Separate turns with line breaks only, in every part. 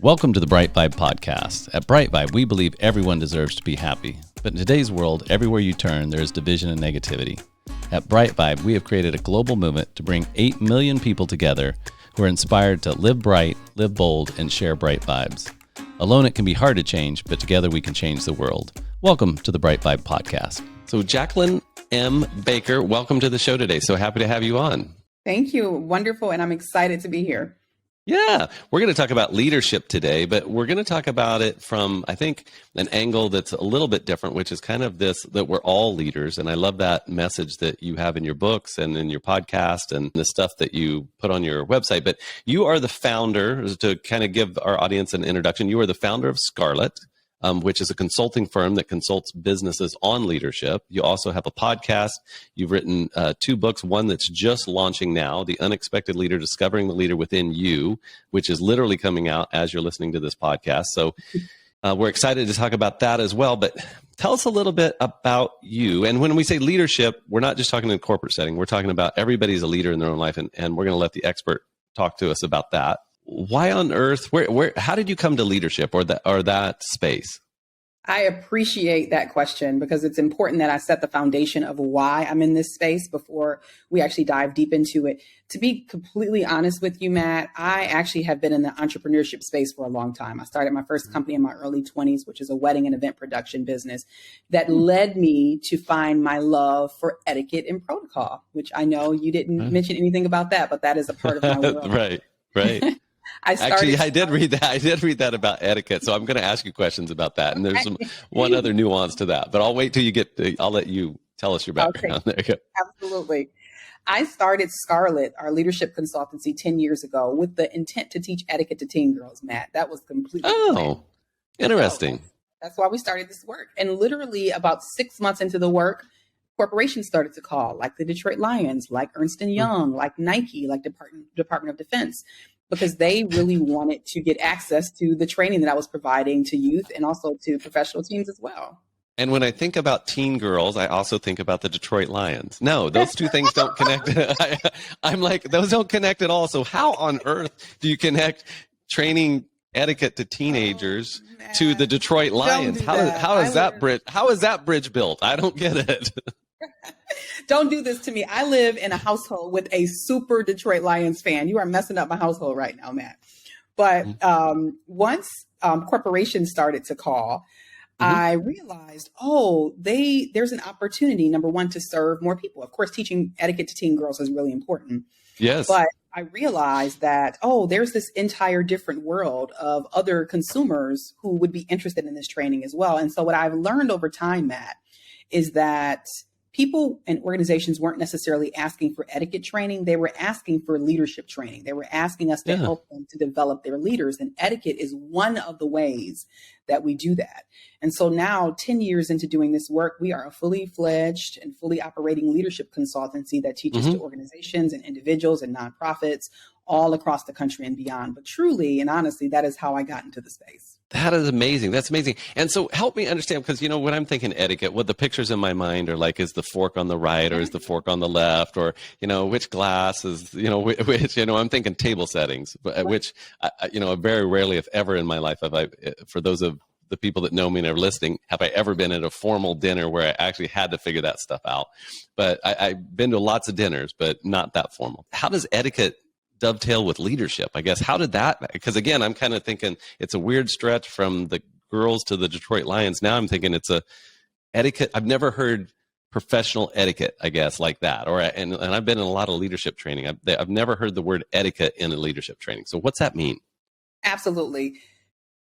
Welcome to the BriteVibe podcast. At BriteVibe, we believe everyone deserves to be happy. But in today's world, everywhere you turn, there is division and negativity. At BriteVibe, we have created a global movement to bring 8 million people together who are inspired to live bright, live bold, and share bright vibes. Alone, it can be hard to change, but together we can change the world. Welcome to the BriteVibe podcast. So Jacqueline M. Baker, welcome to the show today. So happy to have you on.
Thank you. Wonderful. And I'm excited to be here.
Yeah, we're going to talk about leadership today, but we're going to talk about it from, I think, an angle that's a little bit different, which is kind of this, that we're all leaders. And I love that message that you have in your books and in your podcast and the stuff that you put on your website. But you are the founder, to kind of give our audience an introduction, you are the founder of Scarlet, which is a consulting firm that consults businesses on leadership. You also have a podcast. You've written 2 books, one that's just launching now, The Unexpected Leader, Discovering the Leader Within You, which is literally coming out as you're listening to this podcast. So we're excited to talk about that as well. But tell us a little bit about you. And when we say leadership, we're not just talking in a corporate setting. We're talking about everybody's a leader in their own life. And we're going to let the expert talk to us about that. Why on earth, how did you come to leadership or that space?
I appreciate that question because it's important that I set the foundation of why I'm in this space before we actually dive deep into it. To be completely honest with you, Matt, I actually have been in the entrepreneurship space for a long time. I started my first company in my early 20s, which is a wedding and event production business that led me to find my love for etiquette and protocol, which I know you didn't mention anything about that, but that is a part of my world.
Right. I did read that. I did read that about etiquette. So I'm going to ask you questions about that. And there's one other nuance to that, but I'll wait till I'll let you tell us your background. Okay. There you go.
Absolutely. I started Scarlet, our leadership consultancy 10 years ago with the intent to teach etiquette to teen girls, Matt. That was completely
interesting.
So that's why we started this work. And literally about 6 months into the work, corporations started to call, like the Detroit Lions, like Ernst & Young, like Nike, like Department of Defense, because they really wanted to get access to the training that I was providing to youth and also to professional teams as well.
And when I think about teen girls, I also think about the Detroit Lions. No, those two things don't connect. I'm like, those don't connect at all. So how on earth do you connect training etiquette to teenagers to the Detroit Lions? How is that bridge built? I don't get it.
Don't do this to me. I live in a household with a super Detroit Lions fan. You are messing up my household right now, Matt. But once corporations started to call, I realized, there's an opportunity, number one, to serve more people. Of course, teaching etiquette to teen girls is really important.
Yes.
But I realized that, there's this entire different world of other consumers who would be interested in this training as well. And so what I've learned over time, Matt, is that people and organizations weren't necessarily asking for etiquette training. They were asking for leadership training. They were asking us to help them to develop their leaders. And etiquette is one of the ways that we do that. And so now, 10 years into doing this work, we are a fully fledged and fully operating leadership consultancy that teaches to organizations and individuals and nonprofits all across the country and beyond. But truly and honestly, that is how I got into the space.
That is amazing. That's amazing. And so help me understand, because, when I'm thinking etiquette, what the pictures in my mind are like, is the fork on the right or is the fork on the left, or, which glass is, which, I'm thinking table settings, which, very rarely, if ever in my life, for those of the people that know me and are listening, have I ever been at a formal dinner where I actually had to figure that stuff out. But I've been to lots of dinners, but not that formal. How does etiquette dovetail with leadership? I guess, how did that, because again, I'm kind of thinking it's a weird stretch from the girls to the Detroit Lions. Now I'm thinking it's a etiquette. I've never heard professional etiquette, I guess, like that. And I've been in a lot of leadership training. I've never heard the word etiquette in a leadership training. So what's that mean?
Absolutely.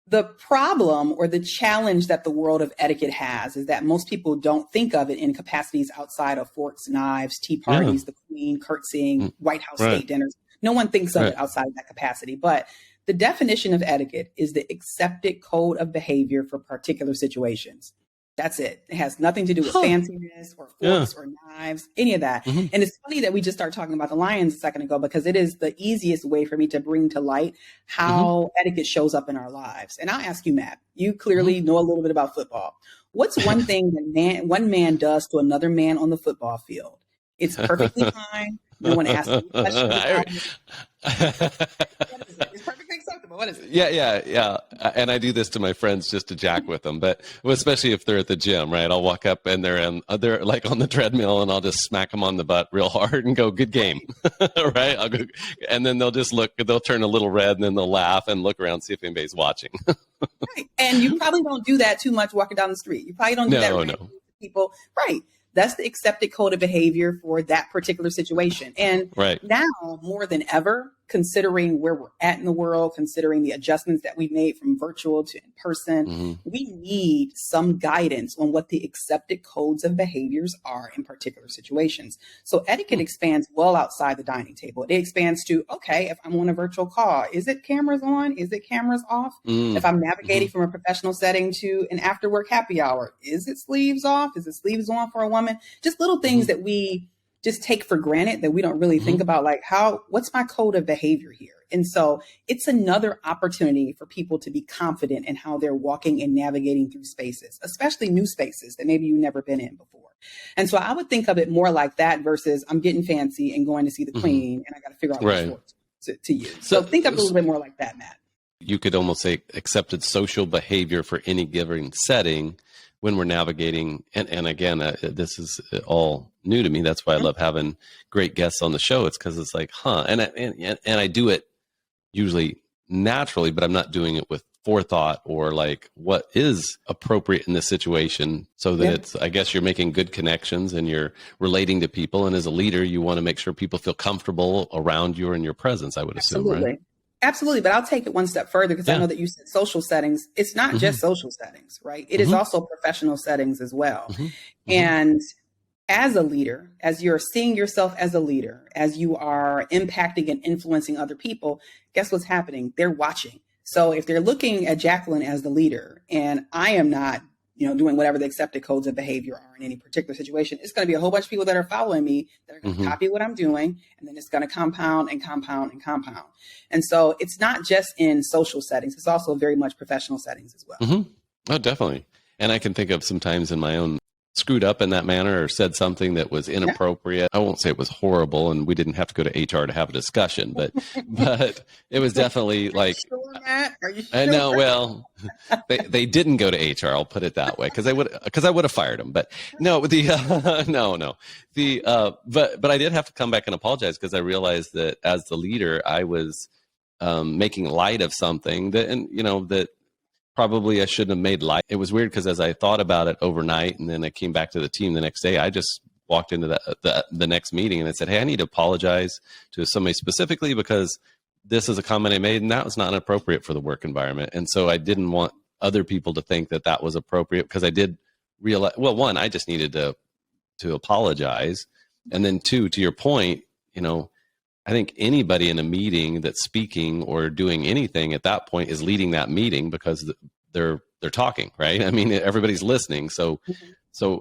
The problem or the challenge that the world of etiquette has is that most people don't think of it in capacities outside of forks, knives, tea parties, the Queen, curtsying, White House state dinners. No one thinks of it outside of that capacity. But the definition of etiquette is the accepted code of behavior for particular situations. That's it. It has nothing to do with fanciness or forks or knives, any of that. And it's funny that we just started talking about the Lions a second ago, because it is the easiest way for me to bring to light how etiquette shows up in our lives. And I'll ask you, Matt, you clearly know a little bit about football. What's one thing that one man does to another man on the football field? It's perfectly fine. No one asks any questions. It's perfectly acceptable. What is it?
Yeah. And I do this to my friends just to jack with them, but especially if they're at the gym, right? I'll walk up and they're like on the treadmill, and I'll just smack them on the butt real hard and go, "Good game," right? I'll go, and then they'll just look, they'll turn a little red, and then they'll laugh and look around, see if anybody's watching.
Right. And you probably don't do that too much walking down the street. You probably don't do that with people. Right. That's the accepted code of behavior for that particular situation. And now more than ever, considering where we're at in the world, considering the adjustments that we've made from virtual to in person, we need some guidance on what the accepted codes of behaviors are in particular situations. So etiquette expands well outside the dining table. It expands to, okay, if I'm on a virtual call, is it cameras on? Is it cameras off? If I'm navigating from a professional setting to an after work happy hour, is it sleeves off? Is it sleeves on for a woman? Just little things that we just take for granted that we don't really think about, like what's my code of behavior here? And so it's another opportunity for people to be confident in how they're walking and navigating through spaces, especially new spaces that maybe you've never been in before. And so I would think of it more like that versus I'm getting fancy and going to see the queen and I got to figure out which sports to use. So think of it a little bit more like that, Matt.
You could almost say accepted social behavior for any given setting when we're navigating. And again, this is all new to me. That's why I love having great guests on the show. It's because it's like, and I do it usually naturally, but I'm not doing it with forethought or like what is appropriate in this situation, so that it's, I guess you're making good connections and you're relating to people. And as a leader, you want to make sure people feel comfortable around you or in your presence, I would assume, right?
Absolutely. But I'll take it one step further because I know that you said social settings. It's not just social settings, right? It is also professional settings as well. And as a leader, as you're seeing yourself as a leader, as you are impacting and influencing other people, guess what's happening? They're watching. So if they're looking at Jacqueline as the leader and I am not, doing whatever the accepted codes of behavior are in any particular situation, it's going to be a whole bunch of people that are following me that are going to copy what I'm doing. And then it's going to compound and compound and compound. And so it's not just in social settings. It's also very much professional settings as well.
Oh, definitely. And I can think of sometimes in my own screwed up in that manner or said something that was inappropriate. I won't say it was horrible and we didn't have to go to HR to have a discussion, but it was definitely like,
Are you sure?
I know, well, they didn't go to HR. I'll put it that way. Cause I would have fired them, but no, but I did have to come back and apologize because I realized that as the leader, I was making light of something that probably I shouldn't have made light. It was weird because as I thought about it overnight and then I came back to the team the next day, I just walked into the next meeting and I said, hey, I need to apologize to somebody specifically because this is a comment I made and that was not appropriate for the work environment. And so I didn't want other people to think that that was appropriate because I did realize, well, one, I just needed to apologize. And then two, to your point, I think anybody in a meeting that's speaking or doing anything at that point is leading that meeting because they're talking, right? I mean, everybody's listening. So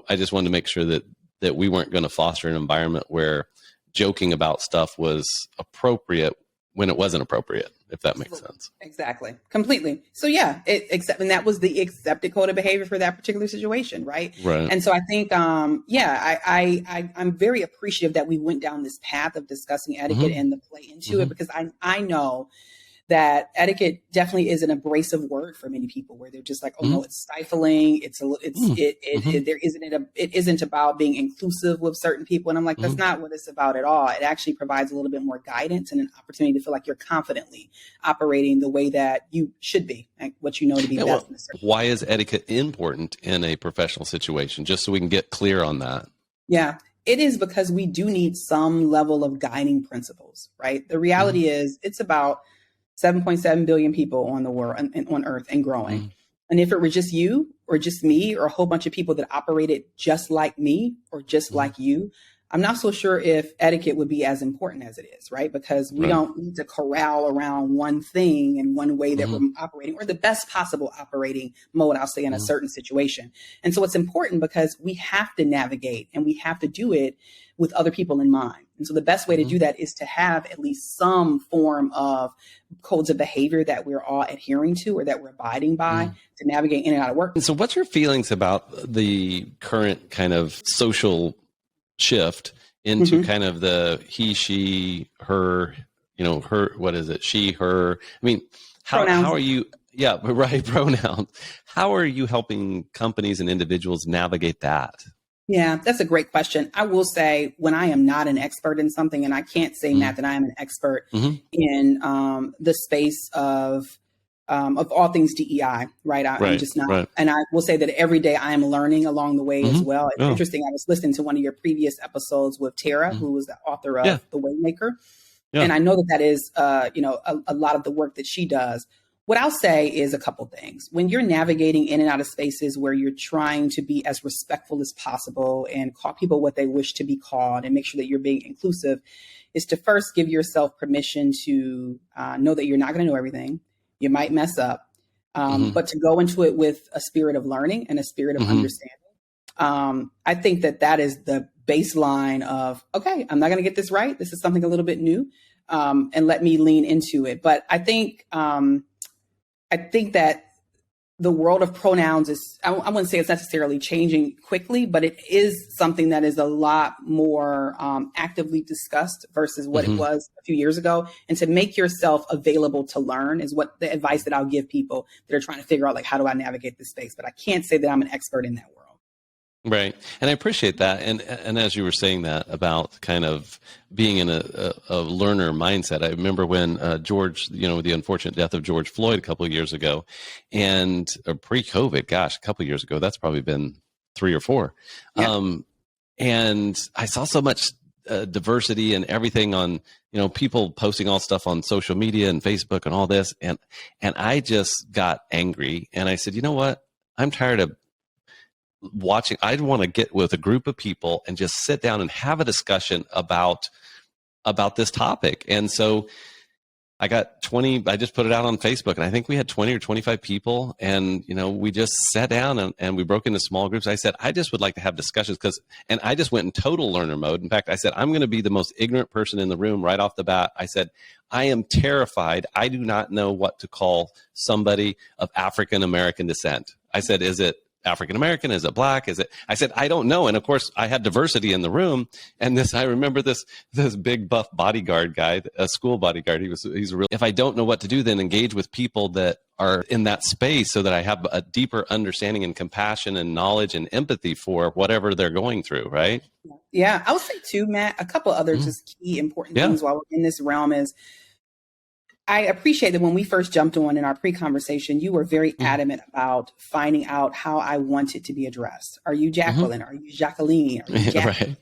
I just wanted to make sure that we weren't going to foster an environment where joking about stuff was appropriate when it wasn't appropriate, if that makes sense.
Exactly. Completely. So yeah, and that was the accepted code of behavior for that particular situation. Right. And so I think, I'm very appreciative that we went down this path of discussing etiquette and the play into it, because I know that etiquette definitely is an abrasive word for many people where they're just like, oh no, it's stifling. It isn't about being inclusive with certain people. And I'm like, that's not what it's about at all. It actually provides a little bit more guidance and an opportunity to feel like you're confidently operating the way that you should be, like what you know to be best.
Why is etiquette important in a professional situation? Just so we can get clear on that.
Yeah. It is because we do need some level of guiding principles, right? The reality is it's about 7.7 billion people on the world on Earth and growing. And if it were just you or just me or a whole bunch of people that operated just like me or just like you, I'm not so sure if etiquette would be as important as it is, right? Because we don't need to corral around one thing and one way that we're operating, or the best possible operating mode, I'll say, in a certain situation. And so it's important because we have to navigate and we have to do it with other people in mind. And so the best way to do that is to have at least some form of codes of behavior that we're all adhering to or that we're abiding by to navigate in and out of work.
And so what's your feelings about the current kind of social shift into kind of the he, she, her, her, what is it? She, her. I mean,
Pronouns.
how are you? Yeah, right. Pronouns. How are you helping companies and individuals navigate that?
Yeah, that's a great question. I will say when I am not an expert in something, and I can't say,
Mm-hmm.
Matt, that I am an expert
Mm-hmm.
in the space of all things DEI, right? I'm
Right.
just not.
Right.
And I will say that every day I am learning along the way as
Mm-hmm.
well. It's
Oh.
interesting. I was listening to one of your previous episodes with Tara,
Mm-hmm.
who was the author
Yeah.
of The Waymaker.
Yeah.
And I know that that is, a lot of the work that she does. What I'll say is a couple things. When you're navigating in and out of spaces where you're trying to be as respectful as possible and call people what they wish to be called and make sure that you're being inclusive, is to first give yourself permission to know that you're not going to know everything. You might mess up,
Mm-hmm.
but to go into it with a spirit of learning and a spirit of
Mm-hmm.
understanding. I think that that is the baseline of, okay, I'm not going to get this right. This is something a little bit new, and let me lean into it. But I think that the world of pronouns is, I wouldn't say it's necessarily changing quickly, but it is something that is a lot more actively discussed versus what
Mm-hmm.
it was a few years ago. And to make yourself available to learn is what the advice that I'll give people that are trying to figure out, like, how do I navigate this space? But I can't say that I'm an expert in that world.
Right. And I appreciate that. And as you were saying that about kind of being in a learner mindset, I remember when George, the unfortunate death of George Floyd a couple of years ago, and pre-COVID, gosh, a couple of years ago, that's probably been 3 or 4.
Yeah.
And I saw so much diversity and everything on, people posting all stuff on social media and Facebook and all this. And I just got angry and I said, you know what? I'm tired of watching. I'd want to get with a group of people and just sit down and have a discussion about this topic. And so I got 20, I just put it out on Facebook and I think we had 20 or 25 people. And, we just sat down and we broke into small groups. I said, I just would like to have discussions and I just went in total learner mode. In fact, I said, I'm going to be the most ignorant person in the room right off the bat. I said, I am terrified. I do not know what to call somebody of African American descent. I said, is it African American? Is it black? Is it? I said, I don't know. And of course, I had diversity in the room. And I remember this big buff bodyguard guy, a school bodyguard. He's a real. If I don't know what to do, then engage with people that are in that space, so that I have a deeper understanding and compassion and knowledge and empathy for whatever they're going through. Right?
Yeah, I would say too, Matt. A couple other just key important things while we're in this realm is, I appreciate that when we first jumped on in our pre-conversation, you were very adamant about finding out how I wanted to be addressed. Are you Jacqueline? Are you Jacqueline? Are you Jackie?
Right.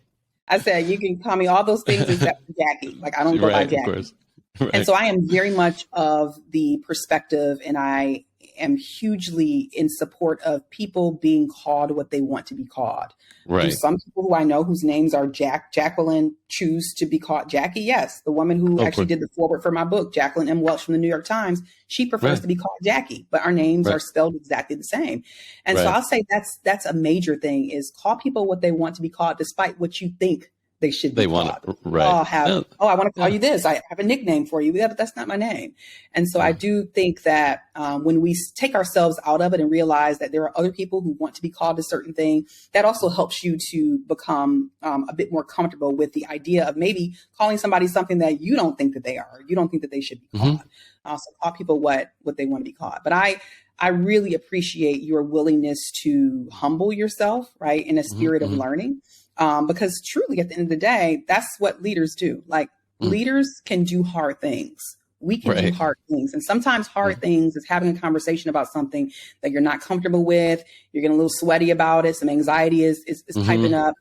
I said, you can call me all those things except for Jackie. Like, I don't go by
Right, of
Jackie.
course. Right.
And so I am very much of the perspective, and I am hugely in support of people being called what they want to be called.
Right.
Do some people who I know whose names are Jacqueline choose to be called Jackie? Yes. The woman who actually did the foreword for my book, Jacqueline M from the New York Times, she prefers to be called Jackie, but our names are spelled exactly the same. And so I'll say that's a major thing, is call people what they want to be called, despite what you think they should be called.
Right.
I want to call you this. I have a nickname for you. Yeah, but that's not my name. And so I do think that when we take ourselves out of it and realize that there are other people who want to be called a certain thing, that also helps you to become a bit more comfortable with the idea of maybe calling somebody something that you don't think that they are, or you don't think that they should be called. So call people what they want to be called. But I really appreciate your willingness to humble yourself, right, in a spirit of learning. Because truly, at the end of the day, that's what leaders do. Like, leaders can do hard things. We can do hard things. And sometimes hard things is having a conversation about something that you're not comfortable with. You're getting a little sweaty about it. Some anxiety is piping up.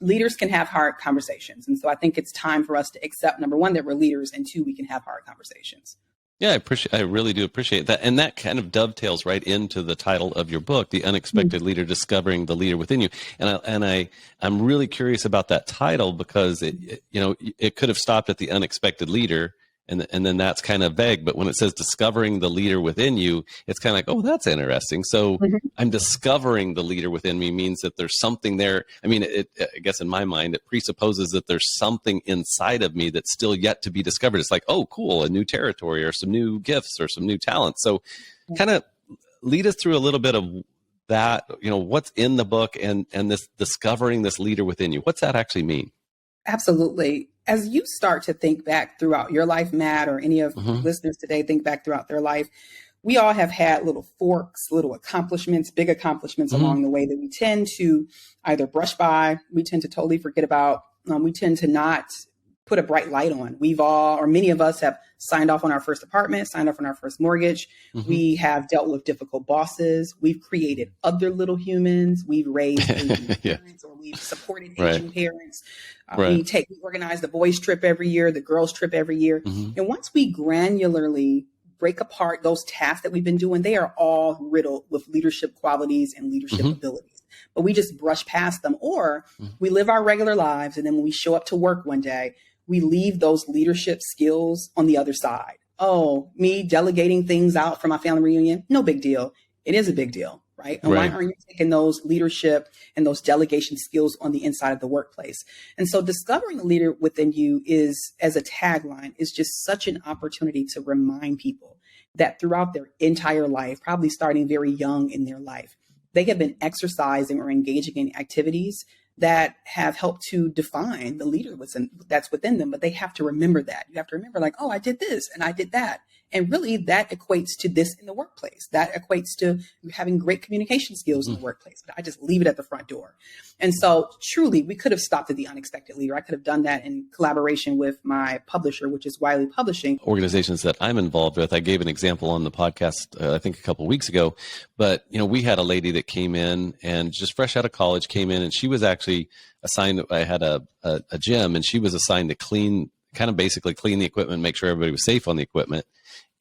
Leaders can have hard conversations. And so I think it's time for us to accept, number one, that we're leaders, and two, we can have hard conversations.
Yeah, I really do appreciate that. And that kind of dovetails right into the title of your book, The Unexpected Leader, Discovering the Leader Within You. And I'm really curious about that title, because it could have stopped at the unexpected leader, and then that's kind of vague. But when it says discovering the leader within you, it's kind of like, oh, that's interesting. So I'm discovering the leader within me means that there's something there. I mean, I guess in my mind, it presupposes that there's something inside of me that's still yet to be discovered. It's like, oh, cool, a new territory or some new gifts or some new talents. So kind of lead us through a little bit of that, what's in the book and this discovering this leader within you. What's that actually mean?
Absolutely. as you start to think back throughout your life, Matt, or any of
Mm-hmm.
listeners today think back throughout their life, we all have had little forks, little accomplishments, big accomplishments
Mm-hmm.
along the way that we tend to either brush by, we tend to totally forget about, we tend to not put a bright light on. We've all, or many of us have signed off on our first apartment, signed off on our first mortgage.
Mm-hmm.
We have dealt with difficult bosses. We've created other little humans. We've raised aging
Yeah.
parents, or we've supported
Right.
aging parents.
Right.
We organize the boys' trip every year, the girls' trip every year.
Mm-hmm.
And once we granularly break apart those tasks that we've been doing, they are all riddled with leadership qualities and leadership
Mm-hmm.
abilities. But we just brush past them, or
Mm-hmm.
we live our regular lives. And then when we show up to work one day, we leave those leadership skills on the other side. Oh, me delegating things out for my family reunion, no big deal. It is a big deal, right? And
Right.
why aren't you taking those leadership and those delegation skills on the inside of the workplace? And so discovering a leader within you is, as a tagline, is just such an opportunity to remind people that throughout their entire life, probably starting very young in their life, they have been exercising or engaging in activities that have helped to define the leader that's within them. But they have to remember that. You have to remember, like, oh, I did this and I did that. And really that equates to this in the workplace. That equates to having great communication skills in the workplace. But I just leave it at the front door. And so truly, we could have stopped at the unexpected leader. I could have done that in collaboration with my publisher, which is Wiley Publishing.
Organizations that I'm involved with, I gave an example on the podcast, I think a couple of weeks ago, but we had a lady that came in and just fresh out of college came in, and she was actually assigned, I had a gym, and she was assigned to clean, kind of basically clean the equipment, make sure everybody was safe on the equipment.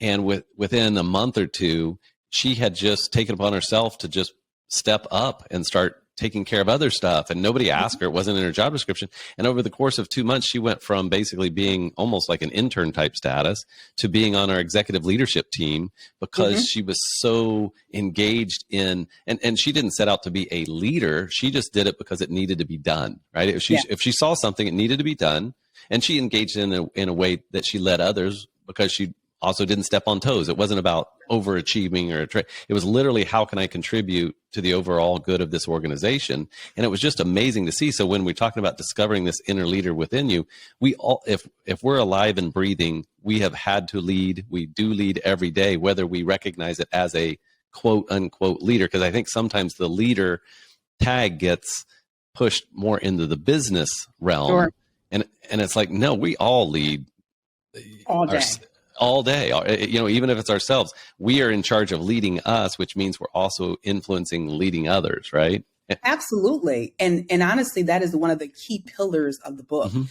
And within a month or two, she had just taken upon herself to just step up and start taking care of other stuff. And nobody asked her. It wasn't in her job description. And over the course of 2 months, she went from basically being almost like an intern type status to being on our executive leadership team, because she was so engaged in, and she didn't set out to be a leader. She just did it because it needed to be done, right? If she saw something, it needed to be done. And she engaged in a way that she led others, because she also didn't step on toes. It wasn't about overachieving it was literally, how can I contribute to the overall good of this organization? And it was just amazing to see. So when we're talking about discovering this inner leader within you, we all, if we're alive and breathing, we have had to lead. We do lead every day, whether we recognize it as a quote unquote leader. Because I think sometimes the leader tag gets pushed more into the business realm.
Sure.
And it's like, no, we all lead
All day.
All day, even if it's ourselves, we are in charge of leading us, which means we're also influencing leading others, right?
Absolutely. And honestly, that is one of the key pillars of the book.
Mm-hmm.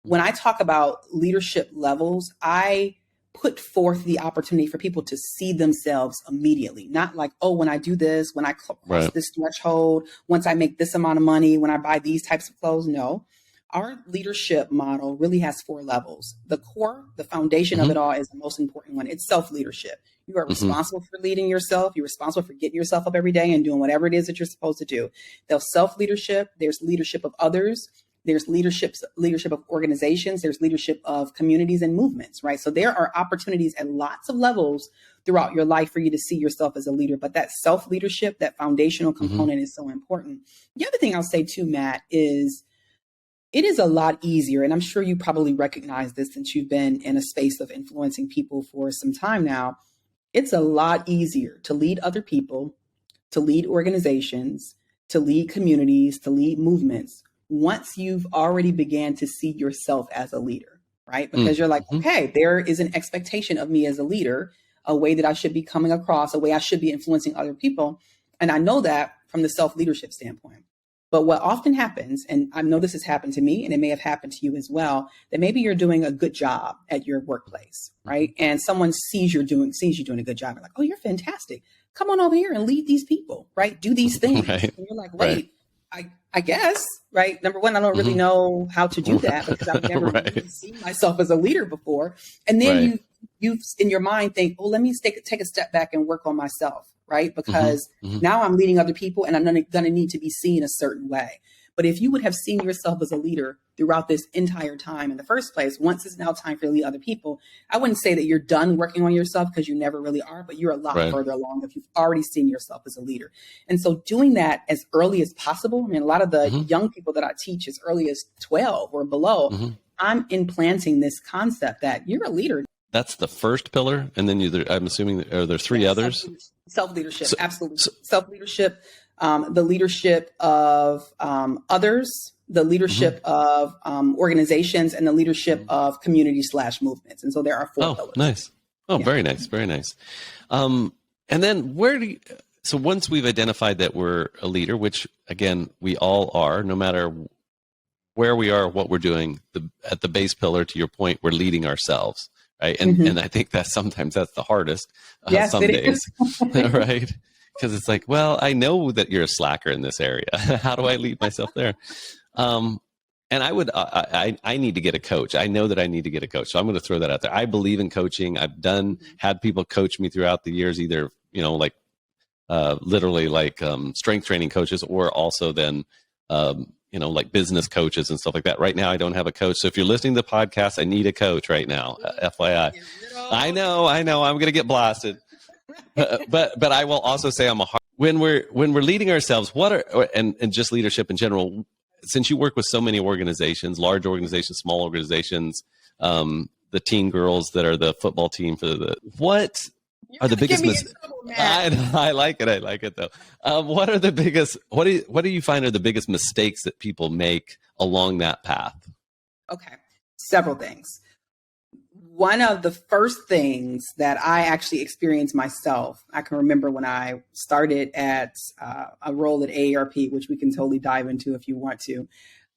When I talk about leadership levels, I put forth the opportunity for people to see themselves immediately, not like, oh, when I do this, when I cross this threshold, once I make this amount of money, when I buy these types of clothes. No. Our leadership model really has 4 levels. The core, the foundation of it all, is the most important one. It's self-leadership. You are responsible for leading yourself. You're responsible for getting yourself up every day and doing whatever it is that you're supposed to do. There's self-leadership. There's leadership of others. There's leadership of organizations. There's leadership of communities and movements, right? So there are opportunities at lots of levels throughout your life for you to see yourself as a leader. But that self-leadership, that foundational component is so important. The other thing I'll say too, Matt, is it is a lot easier, and I'm sure you probably recognize this since you've been in a space of influencing people for some time now. It's a lot easier to lead other people, to lead organizations, to lead communities, to lead movements, once you've already began to see yourself as a leader, right? Because you're like, okay, there is an expectation of me as a leader, a way that I should be coming across, a way I should be influencing other people. And I know that from the self-leadership standpoint. But what often happens, and I know this has happened to me, and it may have happened to you as well, that maybe you're doing a good job at your workplace, right? And someone sees you doing a good job. They're like, oh, you're fantastic. Come on over here and lead these people, right? Do these things.
Right.
And you're like, wait, I guess, right? Number one, I don't really know how to do that because I've never really seen myself as a leader before. And then you in your mind think, oh, let me take a step back and work on myself. Right? Because now I'm leading other people and I'm going to need to be seen a certain way. But if you would have seen yourself as a leader throughout this entire time in the first place, once it's now time for you to lead other people, I wouldn't say that you're done working on yourself, because you never really are, but you're a lot further along if you've already seen yourself as a leader. And so doing that as early as possible. I mean, a lot of the young people that I teach as early as 12 or below, I'm implanting this concept that you're a leader.
That's the first pillar. And then I'm assuming, are there three others?
Self-leadership, absolutely. Self-leadership, the leadership of others, the leadership of organizations, and the leadership of community/movements. And so there are four pillars.
Nice. Very nice. Very nice. And then so once we've identified that we're a leader, which again, we all are, no matter where we are, what we're doing, at the base pillar, to your point, we're leading ourselves. Right. And I think sometimes that's the hardest some days. Right. Because it's like, well, I know that you're a slacker in this area. How do I lead myself there? And I need to get a coach. I know that I need to get a coach. So I'm going to throw that out there. I believe in coaching. I've had people coach me throughout the years, either, literally like strength training coaches, or also then, like business coaches and stuff like that. Right now, I don't have a coach. So if you're listening to the podcast, I need a coach right now. FYI. I know. I'm going to get blasted. But I will also say when we're leading ourselves, and just leadership in general, since you work with so many organizations, large organizations, small organizations, the teen girls that are the football team what are the biggest I like it though. What do you find are the biggest mistakes that people make along that path?
Okay. Several things. One of the first things that I actually experienced myself, I can remember when I started at a role at AARP, which we can totally dive into if you want to.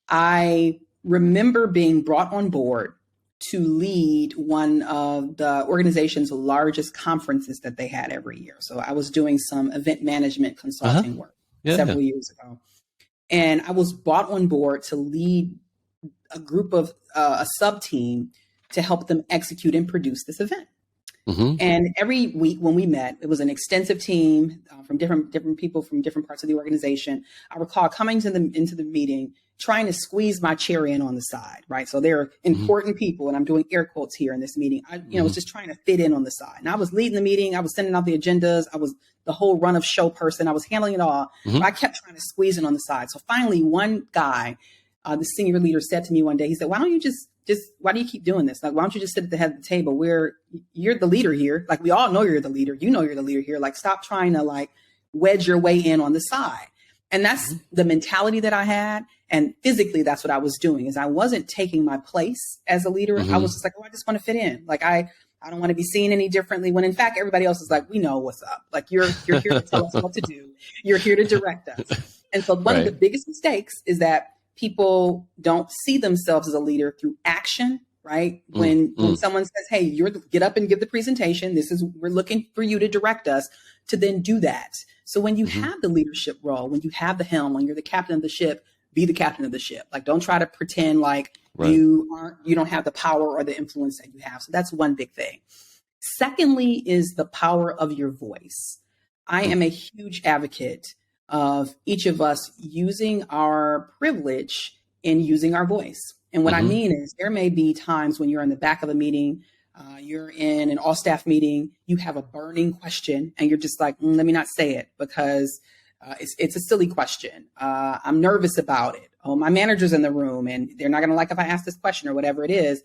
I remember being brought on board to lead one of the organization's largest conferences that they had every year. So I was doing some event management consulting work several years ago. And I was brought on board to lead a group of a sub-team to help them execute and produce this event. And every week when we met, it was an extensive team from different people from different parts of the organization. I recall coming into the meeting, trying to squeeze my chair in on the side, right? So they're important people, and I'm doing air quotes here in this meeting. I was just trying to fit in on the side. And I was leading the meeting. I was sending out the agendas. I was the whole run of show person. I was handling it all. But I kept trying to squeeze in on the side. So finally, one guy, the senior leader, said to me one day, he said, why don't you just why do you keep doing this? Like, why don't you just sit at the head of the table where you're the leader here? Like, we all know you're the leader. You know you're the leader here. Like, stop trying to wedge your way in on the side. And that's the mentality that I had. And physically, that's what I was doing, is I wasn't taking my place as a leader. I was just like, I just want to fit in. Like, I don't want to be seen any differently, when in fact, everybody else is like, we know what's up. Like, you're here to tell us what to do. You're here to direct us. And so one of the biggest mistakes is that people don't see themselves as a leader through action, right? When someone says, hey, get up and give the presentation. We're looking for you to direct us, to then do that. So when you have the leadership role, when you have the helm, when you're the captain of the ship, be the captain of the ship. Like, don't try to pretend like you don't have the power or the influence that you have. So that's one big thing. Secondly is the power of your voice. I am a huge advocate of each of us using our privilege in using our voice. And what I mean is, there may be times when you're in the back of a meeting, you're in an all-staff meeting, you have a burning question, and you're just like, let me not say it because it's a silly question. I'm nervous about it. Oh, my manager's in the room and they're not going to like if I ask this question, or whatever it is.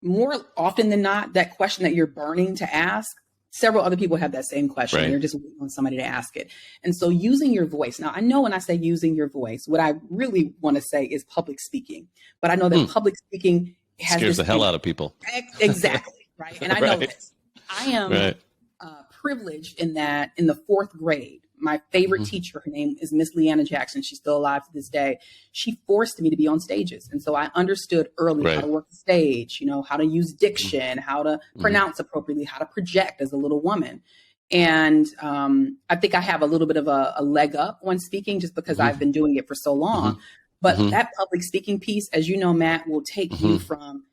More often than not, that question that you're burning to ask, several other people have that same question. Right. You're just waiting on somebody to ask it. And so using your voice. Now, I know when I say using your voice, what I really want to say is public speaking. But I know that public speaking
scares the hell out of people.
Exactly. Right. And I know this. I am privileged in that in the fourth grade, my favorite teacher, her name is Miss Leanna Jackson. She's still alive to this day. She forced me to be on stages. And so I understood early how to work the stage, how to use diction, how to pronounce appropriately, how to project as a little woman. And I think I have a little bit of a leg up on speaking just because I've been doing it for so long. But that public speaking piece, as you know, Matt, will take you from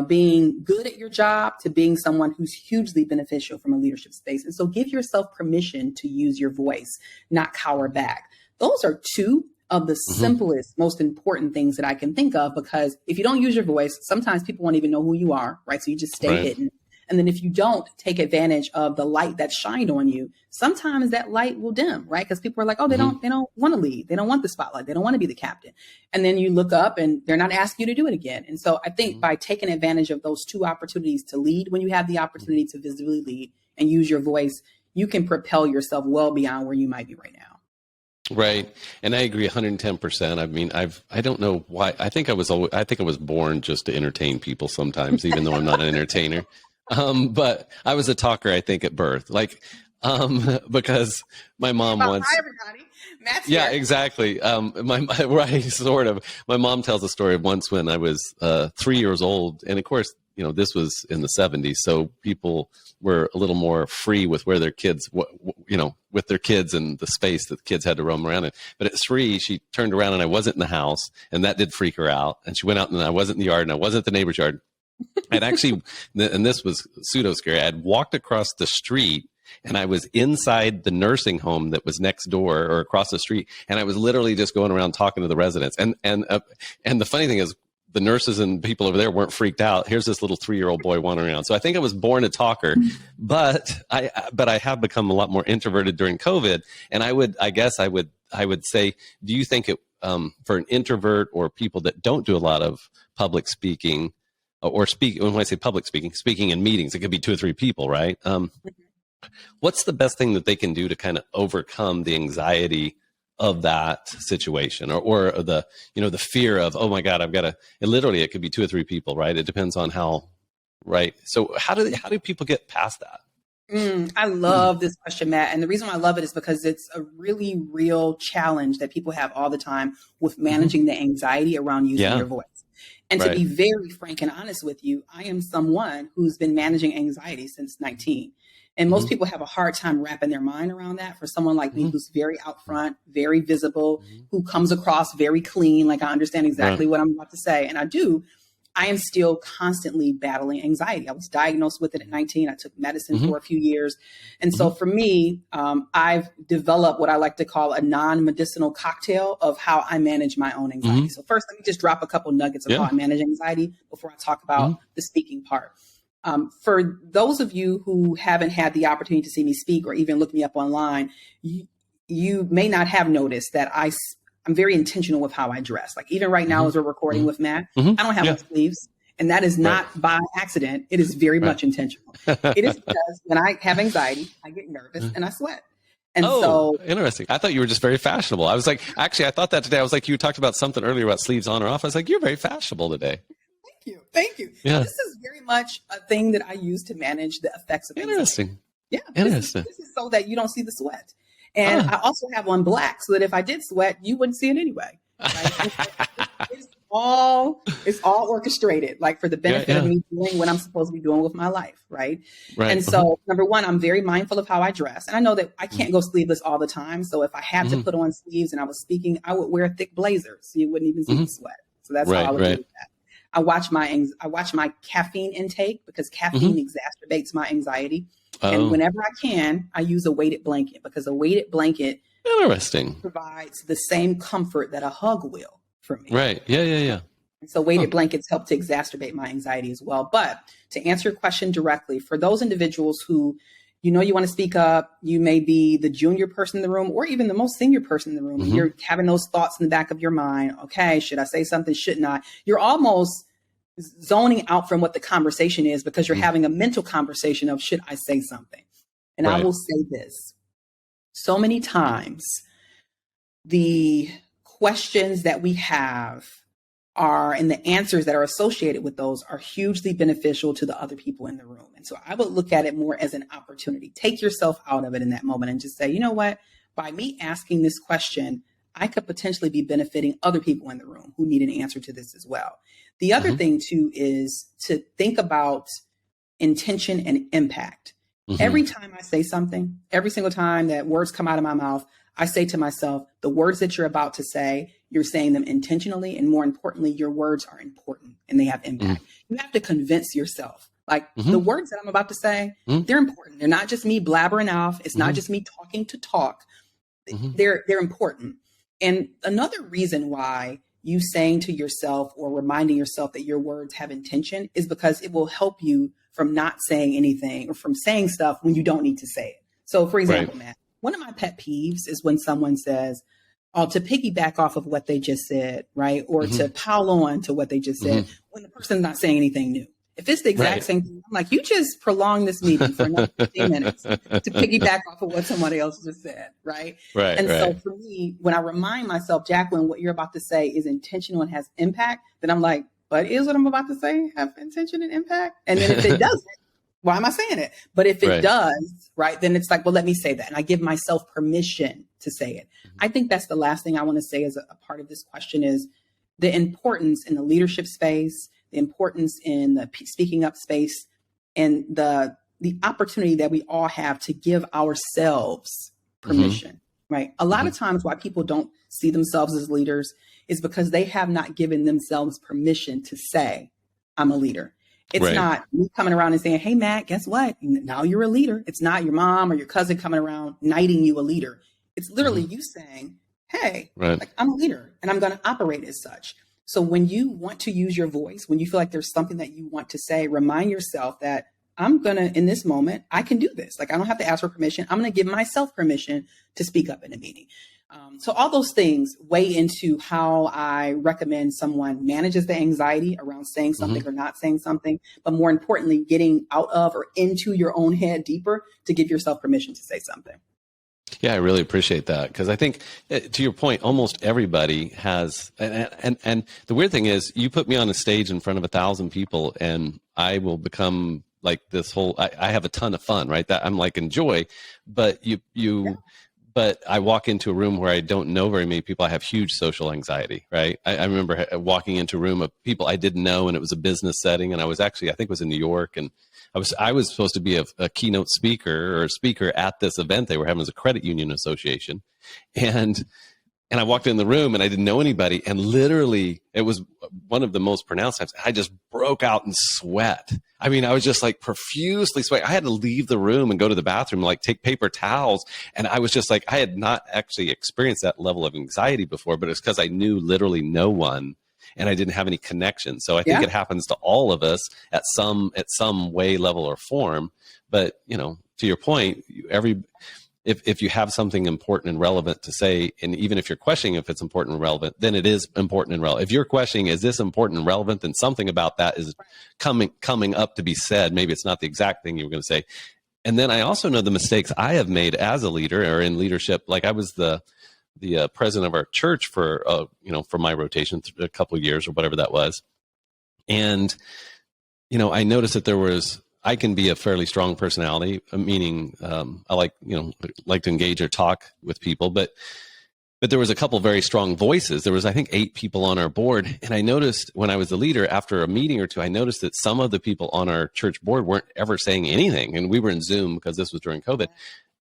being good at your job to being someone who's hugely beneficial from a leadership space. And so give yourself permission to use your voice, not cower back. Those are two of the simplest, most important things that I can think of, because if you don't use your voice, sometimes people won't even know who you are, right? So you just stay hidden. And then if you don't take advantage of the light that's shined on you, sometimes that light will dim, right? Because people are like, oh, they don't want to lead. They don't want the spotlight. They don't want to be the captain. And then you look up and they're not asking you to do it again. And so I think by taking advantage of those two opportunities to lead, when you have the opportunity to visibly lead and use your voice, you can propel yourself well beyond where you might be right now.
Right. And I agree 110%. I mean, I don't know why. I think I was born just to entertain people sometimes, even though I'm not an entertainer. But I was a talker, I think, at birth, because my mom once.
Hi, everybody. Matt's
yeah,
here.
Exactly. Right. Sort of. My mom tells a story of once when I was 3 years old. And of course, this was in the 70s. So people were a little more free with where their kids, with their kids and the space that the kids had to roam around in. But at 3, she turned around and I wasn't in the house, and that did freak her out. And she went out and I wasn't in the yard and I wasn't at the neighbor's yard. I'd actually, and this was pseudo scary, I'd walked across the street and I was inside the nursing home that was next door or across the street. And I was literally just going around talking to the residents. And the funny thing is, the nurses and people over there weren't freaked out. Here's this little 3-year-old boy wandering around. So I think I was born a talker, but I have become a lot more introverted during COVID. And I would say, do you think it, for an introvert or people that don't do a lot of public speaking when I say public speaking in meetings, it could be 2 or 3 people, right? What's the best thing that they can do to kind of overcome the anxiety of that situation, or the fear of, oh my God, it could be 2 or 3 people, right? It depends on how, right? So how do people get past that?
I love this question, Matt. And the reason why I love it is because it's a really real challenge that people have all the time with managing the anxiety around using your voice. And to be very frank and honest with you, I am someone who's been managing anxiety since 19. And most people have a hard time wrapping their mind around that. For someone like me, who's very out front, very visible, who comes across very clean, like I understand exactly what I'm about to say. And I am still constantly battling anxiety. I was diagnosed with it at 19. I took medicine for a few years. And so for me, I've developed what I like to call a non-medicinal cocktail of how I manage my own anxiety. So first, let me just drop a couple nuggets of how I manage anxiety before I talk about the speaking part. For those of you who haven't had the opportunity to see me speak or even look me up online, you may not have noticed that I'm very intentional with how I dress. Like even right now, as we're recording with Matt, I don't have my sleeves, and that is not by accident. It is very much intentional. It is because when I have anxiety, I get nervous and I sweat. And so
interesting. I thought you were just very fashionable. I was like, actually, I thought that today. I was like, you talked about something earlier about sleeves on or off. I was like, you're very fashionable today.
Thank you.
Yeah.
This is very much a thing that I use to manage the effects of anxiety.
Interesting.
Yeah.
Interesting.
This is so that you don't see the sweat. And I also have on black so that if I did sweat, you wouldn't see it anyway. Right? It's all orchestrated, like for the benefit of me doing what I'm supposed to be doing with my life. Right. And so number one, I'm very mindful of how I dress. And I know that I can't go sleeveless all the time. So if I had to put on sleeves and I was speaking, I would wear a thick blazer so you wouldn't even see the sweat. So that's how I would do that. I watch my caffeine intake because caffeine exacerbates my anxiety. And whenever I can, I use a weighted blanket because a weighted blanket provides the same comfort that a hug will for me.
Right. Yeah.
And so weighted blankets help to exacerbate my anxiety as well. But to answer your question directly, for those individuals who, you want to speak up, you may be the junior person in the room or even the most senior person in the room. You're having those thoughts in the back of your mind. Okay, should I say something? Shouldn't I? You're almost zoning out from what the conversation is because you're having a mental conversation of, should I say something? And I will say this. So many times, the questions that we have and the answers that are associated with those are hugely beneficial to the other people in the room. And so I would look at it more as an opportunity. Take yourself out of it in that moment and just say, you know what? By me asking this question, I could potentially be benefiting other people in the room who need an answer to this as well. The other thing too is to think about intention and impact. Every time I say something, every single time that words come out of my mouth, I say to myself, the words that you're about to say, you're saying them intentionally. And more importantly, your words are important and they have impact. You have to convince yourself, like the words that I'm about to say, they're important. They're not just me blabbering off. It's not just me talking to talk. They're important. And another reason why you saying to yourself or reminding yourself that your words have intention is because it will help you from not saying anything or from saying stuff when you don't need to say it. So for example,
Right.
Matt, one of my pet peeves is when someone says, oh, to piggyback off of what they just said, right? Or to pile on to what they just said when the person's not saying anything new. If it's the exact
Right.
same thing, I'm like, you just prolonged this meeting for another 15 minutes to piggyback off of what somebody else just said, right?
Right.
And so
Right.
for me, when I remind myself, Jacqueline, what you're about to say is intentional and has impact, then I'm like, but is what I'm about to say have intention and impact? And then if it doesn't, why am I saying it? But if it
Right.
does, right, then it's like, well, let me say that. And I give myself permission to say it. I think that's the last thing I want to say as a part of this question is the importance in the leadership space, the importance in the speaking up space, and the opportunity that we all have to give ourselves permission, right? A lot of times why people don't see themselves as leaders is because they have not given themselves permission to say, I'm a leader. It's
Right.
not me coming around and saying, hey, Matt, guess what? Now you're a leader. It's not your mom or your cousin coming around knighting you a leader. It's literally you saying, hey,
Right.
like I'm a leader and I'm going to operate as such. So when you want to use your voice, when you feel like there's something that you want to say, remind yourself that I'm going to, in this moment, I can do this. Like I don't have to ask for permission. I'm going to give myself permission to speak up in a meeting. So all those things weigh into how I recommend someone manages the anxiety around saying something or not saying something, but more importantly, getting out of or into your own head deeper to give yourself permission to say something.
Yeah, I really appreciate that because I think, to your point, almost everybody has, and the weird thing is, you put me on a stage in front of 1,000 people, and I will become like this whole. I have a ton of fun, right? That I'm like enjoy, but but I walk into a room where I don't know very many people. I have huge social anxiety, right? I remember walking into a room of people I didn't know, and it was a business setting, and I was actually, I think it was in New York, and I was supposed to be a keynote speaker or a speaker at this event they were having as a credit union association. And I walked in the room and I didn't know anybody. And literally it was one of the most pronounced times. I just broke out in sweat. I mean, I was just like profusely sweating. I had to leave the room and go to the bathroom, like take paper towels. And I was just like, I had not actually experienced that level of anxiety before, but it's because I knew literally no one. And I didn't have any connection. So I think it happens to all of us at some way, level, or form. But, you know, to your point, if you have something important and relevant to say, and even if you're questioning if it's important and relevant, then it is important and relevant. If you're questioning, is this important and relevant, then something about that is coming up to be said. Maybe it's not the exact thing you were going to say. And then I also know the mistakes I have made as a leader or in leadership. Like I was the president of our church for for my rotation a couple of years or whatever that was. And, I noticed that I can be a fairly strong personality, meaning I like to engage or talk with people, but there was a couple very strong voices. There was, I think, 8 people on our board. And I noticed when I was the leader, after a meeting or two, I noticed that some of the people on our church board weren't ever saying anything. And we were in Zoom because this was during COVID.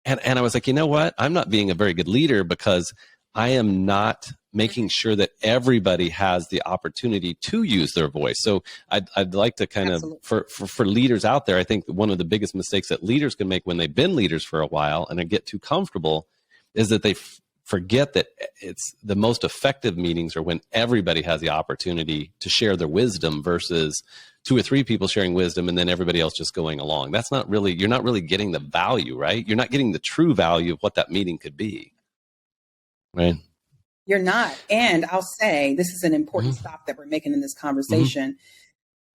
And I was like, you know what? I'm not being a very good leader because I am not making sure that everybody has the opportunity to use their voice. So I'd like to kind of, for leaders out there, I think one of the biggest mistakes that leaders can make when they've been leaders for a while and get too comfortable is that they forget that it's the most effective meetings are when everybody has the opportunity to share their wisdom versus 2 or 3 people sharing wisdom and then everybody else just going along. That's not really, you're not really getting the value, right? You're not getting the true value of what that meeting could be, right?
You're not. And I'll say, this is an important stop that we're making in this conversation,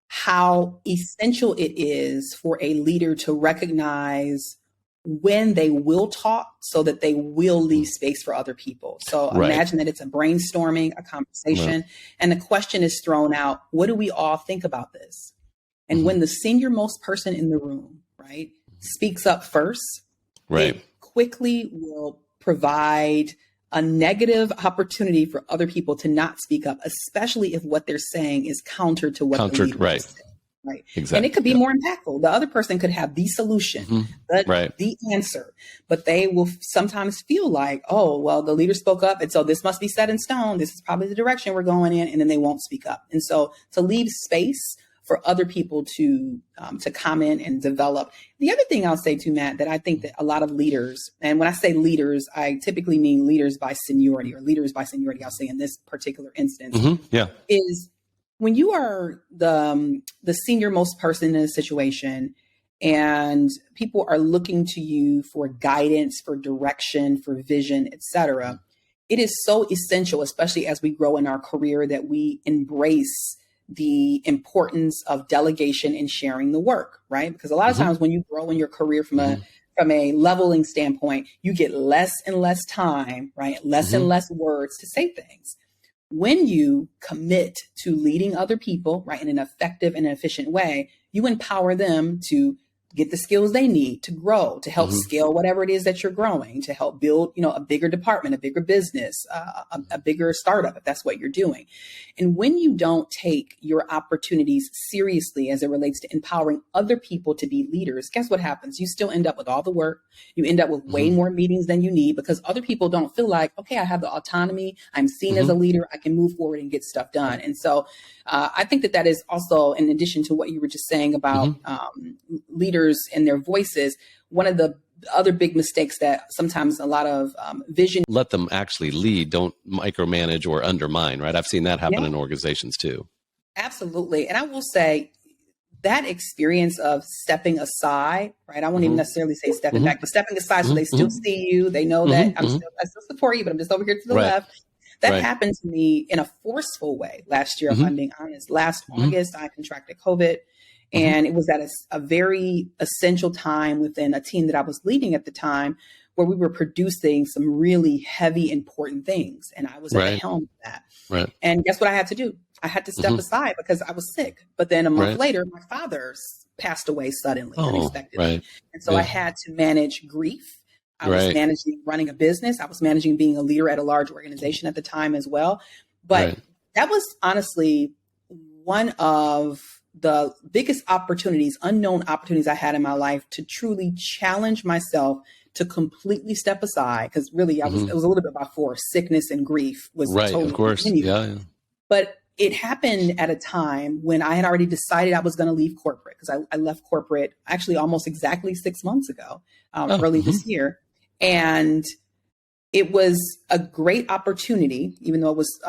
how essential it is for a leader to recognize when they will talk so that they will leave space for other people. So imagine that it's a brainstorming, a conversation, and the question is thrown out, what do we all think about this? And when the senior most person in the room, right, speaks up first, it quickly will provide a negative opportunity for other people to not speak up, especially if what they're saying is counter to what the leader is saying. Right. Exactly. And it could be more impactful. The other person could have the solution, the answer, but they will sometimes feel like, oh, well, the leader spoke up. And so this must be set in stone. This is probably the direction we're going in. And then they won't speak up. And so to leave space for other people to comment and develop. The other thing I'll say to Matt, that I think that a lot of leaders, and when I say leaders, I typically mean leaders by seniority or leaders by seniority, I'll say in this particular instance, is When you are the senior most person in a situation and people are looking to you for guidance, for direction, for vision, etc., it is so essential, especially as we grow in our career, that we embrace the importance of delegation and sharing the work, right? Because a lot of times when you grow in your career from a leveling standpoint, you get less and less time, right? Less and less words to say things. When you commit to leading other people, right, in an effective and efficient way, you empower them to get the skills they need to grow, to help scale whatever it is that you're growing, to help build, a bigger department, a bigger business, a bigger startup, if that's what you're doing. And when you don't take your opportunities seriously as it relates to empowering other people to be leaders, guess what happens? You still end up with all the work. You end up with way more meetings than you need because other people don't feel like, okay, I have the autonomy. I'm seen as a leader. I can move forward and get stuff done. And so I think that is also, in addition to what you were just saying about leaders and their voices, one of the other big mistakes that sometimes a lot of vision.
Let them actually lead. Don't micromanage or undermine, right? I've seen that happen in organizations too.
Absolutely. And I will say that experience of stepping aside, right? I won't even necessarily say stepping back, but stepping aside so they still see you. They know that I still support you, but I'm just over here to the left. That happened to me in a forceful way last year, if I'm being honest. Last August, I contracted COVID. And it was at a very essential time within a team that I was leading at the time where we were producing some really heavy, important things. And I was at the helm of that. Right. And guess what I had to do? I had to step aside because I was sick. But then a month later, my father passed away suddenly, unexpectedly. And so I had to manage grief. I was managing running a business. I was managing being a leader at a large organization at the time as well. But that was honestly one of the biggest opportunities, unknown opportunities I had in my life to truly challenge myself to completely step aside. Because really, it was a little bit by force. Sickness and grief was totally
of course.
But it happened at a time when I had already decided I was going to leave corporate, because I left corporate actually almost exactly 6 months ago, early this year. And it was a great opportunity, even though it was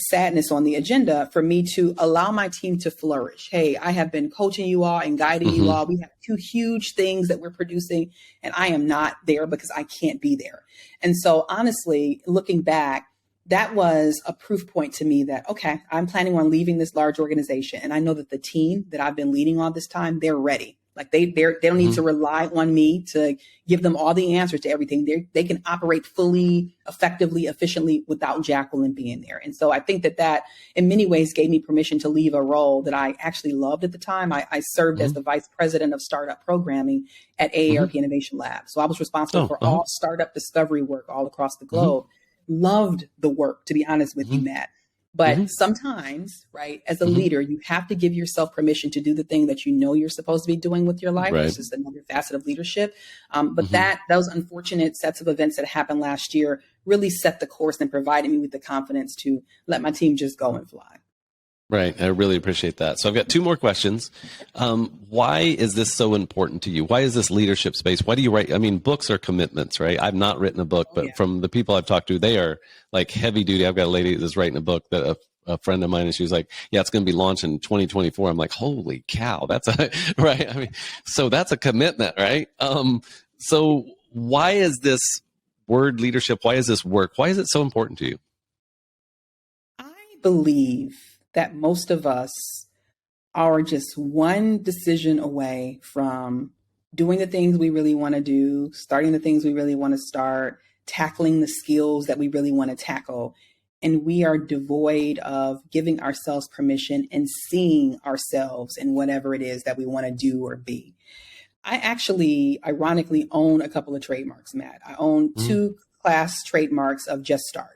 sadness on the agenda, for me to allow my team to flourish. Hey, I have been coaching you all and guiding you all. We have 2 huge things that we're producing, and I am not there because I can't be there. And so honestly, looking back, that was a proof point to me that, okay, I'm planning on leaving this large organization. And I know that the team that I've been leading all this time, they're ready. Like they don't need to rely on me to give them all the answers to everything. They can operate fully, effectively, efficiently without Jacqueline being there. And so I think that in many ways gave me permission to leave a role that I actually loved at the time. I served as the vice president of startup programming at AARP Innovation Lab. So I was responsible for all startup discovery work all across the globe. Loved the work, to be honest with you, Matt. But sometimes, right, as a leader, you have to give yourself permission to do the thing that you know you're supposed to be doing with your life. This is another facet of leadership. But those unfortunate sets of events that happened last year really set the course and provided me with the confidence to let my team just go and fly.
Right. I really appreciate that. So I've got 2 more questions. Why is this so important to you? Why is this leadership space? Why do you write? I mean, books are commitments, right? I've not written a book, but from the people I've talked to, they are like heavy duty. I've got a lady that's writing a book that a friend of mine, and she was like, yeah, it's going to be launched in 2024. I'm like, holy cow. That's right. I mean, so that's a commitment, right? So why is this word leadership? Why is this work? Why is it so important to you?
I believe that most of us are just one decision away from doing the things we really want to do, starting the things we really want to start, tackling the skills that we really want to tackle. And we are devoid of giving ourselves permission and seeing ourselves in whatever it is that we want to do or be. I actually, ironically, own a couple of trademarks, Matt. I own 2 class trademarks of Just Start.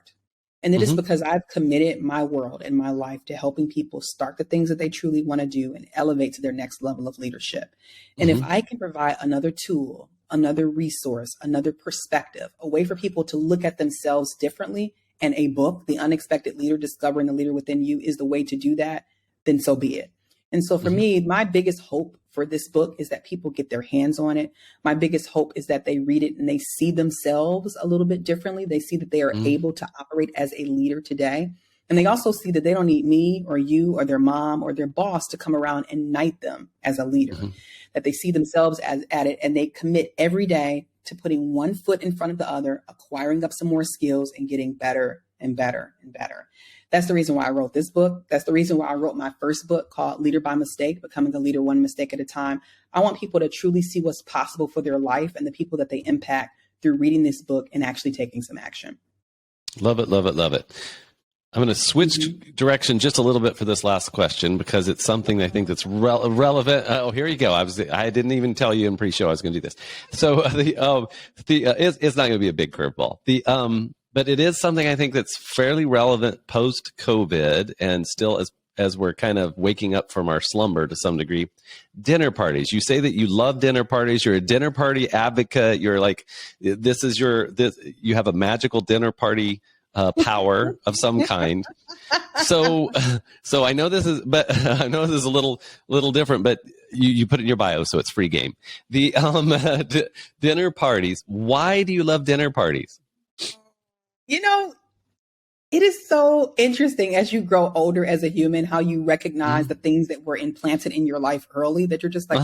And it is because I've committed my world and my life to helping people start the things that they truly want to do and elevate to their next level of leadership. And if I can provide another tool, another resource, another perspective, a way for people to look at themselves differently, and a book, The Unexpected Leader, Discovering the Leader Within You, is the way to do that, then so be it. And so for me, my biggest hope for this book is that people get their hands on it. My biggest hope is that they read it and they see themselves a little bit differently. They see that they are able to operate as a leader today. And they also see that they don't need me or you or their mom or their boss to come around and knight them as a leader, that they see themselves at it, and they commit every day to putting one foot in front of the other, acquiring up some more skills and getting better and better and better. That's the reason why I wrote this book. That's the reason why I wrote my first book called Leader by Mistake, Becoming a Leader One Mistake at a Time. I want people to truly see what's possible for their life and the people that they impact through reading this book and actually taking some action.
Love it, love it, love it. I'm going to switch direction just a little bit for this last question because it's something I think that's relevant. Oh, here you go. I didn't even tell you in pre-show I was going to do this. So it's not going to be a big curveball. But it is something I think that's fairly relevant post-COVID and still as we're kind of waking up from our slumber to some degree. Dinner parties. You say that you love dinner parties. You're a dinner party advocate. You're like, you have a magical dinner party power of some kind. So I know this is a little different, but you put it in your bio, so it's free game. The dinner parties. Why do you love dinner parties?
It is so interesting as you grow older as a human, how you recognize the things that were implanted in your life early, that you're just like,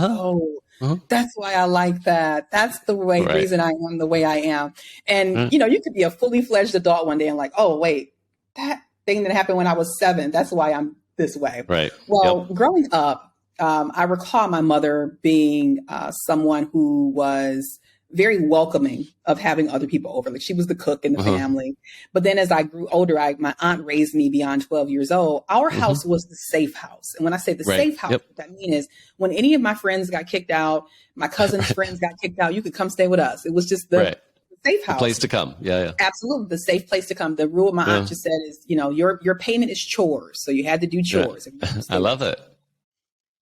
that's why I like that. That's the reason I am the way I am. And, you could be a fully fledged adult one day and like, oh, wait, that thing that happened when I was 7, that's why I'm this way.
Right.
Well, growing up, I recall my mother being someone who was very welcoming of having other people over. Like she was the cook in the family. But then as I grew older, my aunt raised me beyond 12 years old. Our house was the safe house. And when I say the safe house, what that means is when any of my friends got kicked out, my cousin's friends got kicked out, you could come stay with us. It was just the safe house.
The place to come. Yeah.
Absolutely. The safe place to come. The rule my aunt just said is, your payment is chores. So you had to do chores.
I love it.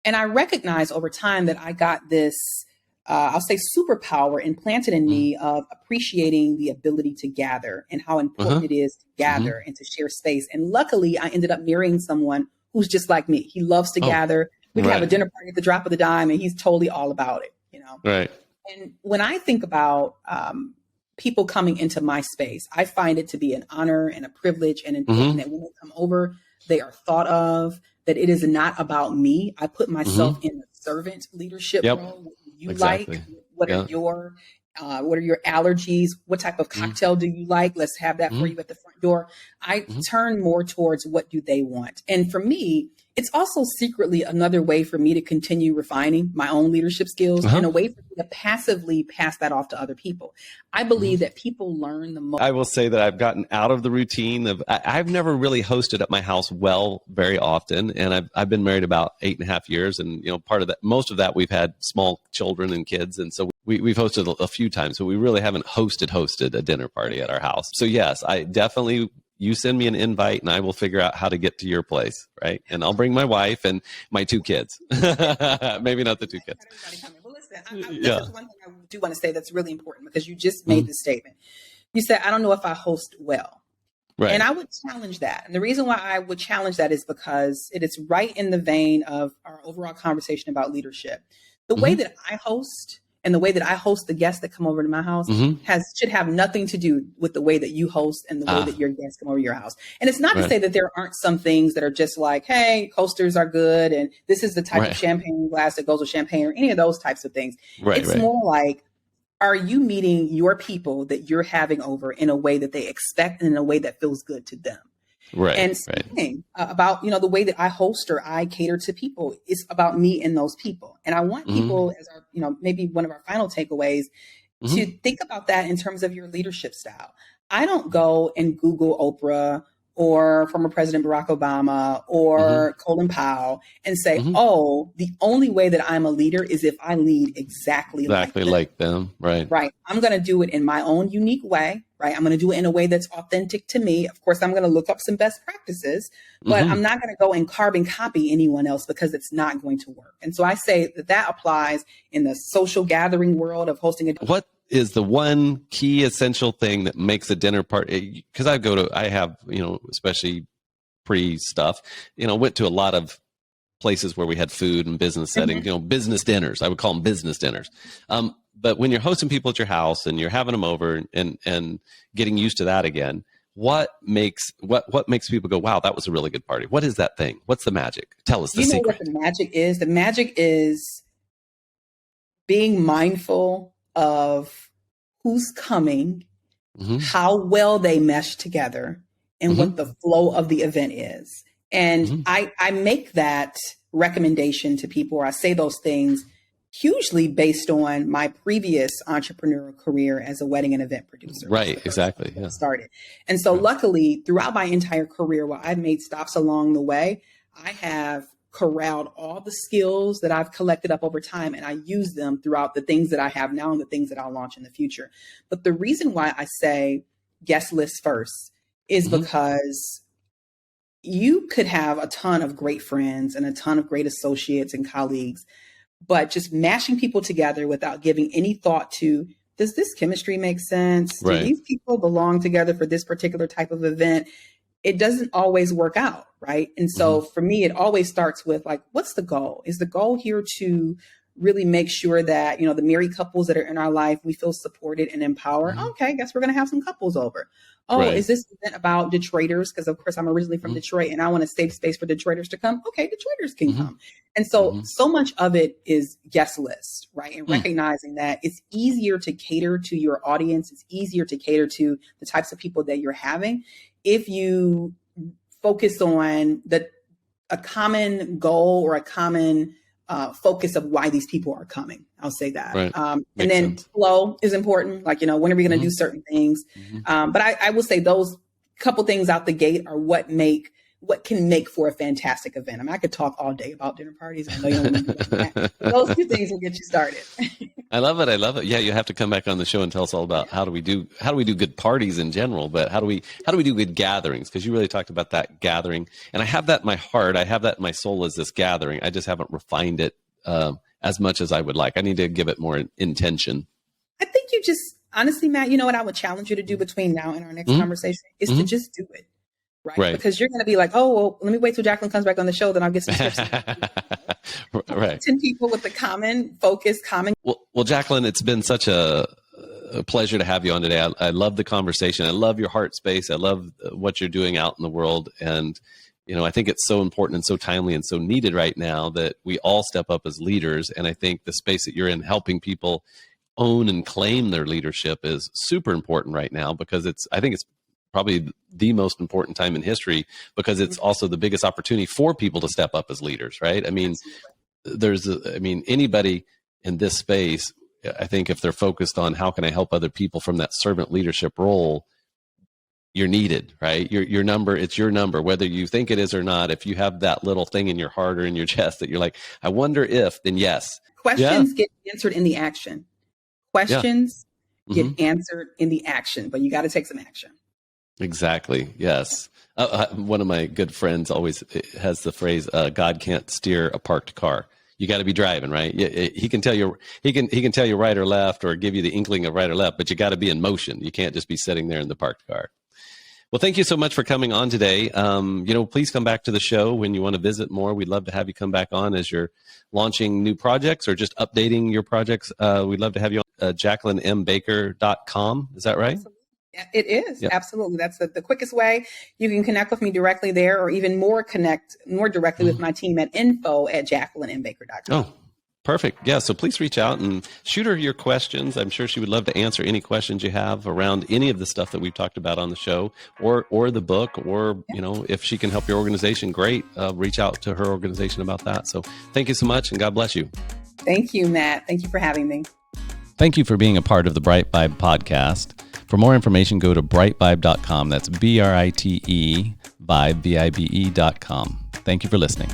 And I recognized over time that I got this I'll say superpower implanted in me of appreciating the ability to gather and how important it is to gather and to share space. And luckily, I ended up marrying someone who's just like me. He loves to gather. We can have a dinner party at the drop of the dime, and he's totally all about it.
Right.
And when I think about people coming into my space, I find it to be an honor and a privilege and important that when they come over, they are thought of, that it is not about me. I put myself in a servant leadership role. You like, what are your allergies? What type of cocktail do you like? Let's have that for you at the front door. I turn more towards what do they want. And for me, it's also secretly another way for me to continue refining my own leadership skills and a way for me to passively pass that off to other people. I believe that people learn the most.
I will say that I've gotten out of the routine of, I've never really hosted at my house very often. And I've been married about 8.5 years. And, part of that, most of that we've had small children and kids. And so we've hosted a few times, but we really haven't hosted a dinner party at our house. So yes, I definitely, you send me an invite and I will figure out how to get to your place. Right. And I'll bring my wife and my 2 kids, maybe not the 2 kids.
Well, listen, this is one thing I do want to say that's really important because you just made this statement. You said, I don't know if I host well. Right. And I would challenge that. And the reason why I would challenge that is because it is right in the vein of our overall conversation about leadership. The way that I host and the way that I host the guests that come over to my house should have nothing to do with the way that you host and the way that your guests come over to your house. And it's not to say that there aren't some things that are just like, hey, coasters are good, and this is the type of champagne glass that goes with champagne, or any of those types of things. It's more like, are you meeting your people that you're having over in a way that they expect and in a way that feels good to them?
Right.
And speaking about, the way that I host or I cater to people is about me and those people. And I want people as our, maybe one of our final takeaways to think about that in terms of your leadership style. I don't go and Google Oprah or former President Barack Obama or Colin Powell and say, oh, the only way that I'm a leader is if I lead exactly like them. Right. I'm going to do it in my own unique way. Right. I'm going to do it in a way that's authentic to me. Of course, I'm going to look up some best practices, but I'm not going to go and carbon copy anyone else because it's not going to work. And so I say that applies in the social gathering world of hosting
What is the one key essential thing that makes a dinner party? Because I have, especially pre-stuff, went to a lot of places where we had food and business settings, business dinners. I would call them business dinners. But when you're hosting people at your house and you're having them over and getting used to that again, what makes people go, wow, that was a really good party? What is that thing? What's the magic? Tell us the
You know
secret.
what the magic is? The magic is being mindful of who's coming, how well they mesh together, and what the flow of the event is. And I make that recommendation to people, or I say those things hugely based on my previous entrepreneurial career as a wedding and event producer.
Right, exactly. Yeah.
Started. And so luckily, throughout my entire career, while I've made stops along the way, I have corralled all the skills that I've collected up over time, and I use them throughout the things that I have now and the things that I'll launch in the future. But the reason why I say guest list first is because you could have a ton of great friends and a ton of great associates and colleagues, but just mashing people together without giving any thought to, does this chemistry make sense?
Right.
Do these people belong together for this particular type of event? It doesn't always work out, right? And so for me, it always starts with like, what's the goal? Is the goal here to really make sure that, the married couples that are in our life, we feel supported and empowered? Okay, I guess we're going to have some couples over. Oh, right. Is this event about Detroiters? Because of course I'm originally from Detroit, and I want a safe space for Detroiters to come. Okay, Detroiters can come. And so, so much of it is guest list, right? And recognizing that it's easier to cater to your audience. It's easier to cater to the types of people that you're having if you focus on a common goal or a common focus of why these people are coming. I'll say that. Right. And then flow is important. Like, when are we going to do certain things? But I will say those couple things out the gate are what can make for a fantastic event. I mean, I could talk all day about dinner parties. I know you don't want to do that. Those two things will get you started.
I love it. Yeah, you have to come back on the show and tell us all about how do we do good parties in general, but how do we do good gatherings? Because you really talked about that gathering, and I have that in my heart. I have that in my soul as this gathering. I just haven't refined it as much as I would like. I need to give it more intention.
I think you just honestly, Matt, you know what I would challenge you to do between now and our next conversation is to just do it. Right. Because you're going to be like, oh, well, let me wait till Jacqueline comes back on the show, then I'll get some tips. Right. 10 people with the common focus,
Well, Jacqueline, it's been such a pleasure to have you on today. I love the conversation. I love your heart space. I love what you're doing out in the world. And, I think it's so important and so timely and so needed right now that we all step up as leaders. And I think the space that you're in, helping people own and claim their leadership, is super important right now, because I think it's probably the most important time in history, because it's also the biggest opportunity for people to step up as leaders, right? I mean, anybody in this space, I think if they're focused on how can I help other people from that servant leadership role, you're needed, right? Your number, it's your number, whether you think it is or not. If you have that little thing in your heart or in your chest that you're like, I wonder if, then yes.
Questions get answered in the action. Questions get answered in the action, but you got to take some action.
Exactly. Yes. One of my good friends always has the phrase, God can't steer a parked car. You got to be driving, right? He can tell you, he can tell you right or left, or give you the inkling of right or left, but you got to be in motion. You can't just be sitting there in the parked car. Well, thank you so much for coming on today. Please come back to the show when you want to visit more. We'd love to have you come back on as you're launching new projects or just updating your projects. We'd love to have you on JacquelineMBaker.com. Is that right?
It is. Yep. Absolutely. That's the quickest way. You can connect with me directly there, or even more directly with my team at info@JacquelineMBaker.com.
Oh, perfect. Yeah. So please reach out and shoot her your questions. I'm sure she would love to answer any questions you have around any of the stuff that we've talked about on the show, or the book, or, if she can help your organization, great. Reach out to her organization about that. So thank you so much, and God bless you.
Thank you, Matt. Thank you for having me.
Thank you for being a part of the BriteVibe podcast. For more information, go to BriteVibe.com. That's BriteVibe.com. Thank you for listening.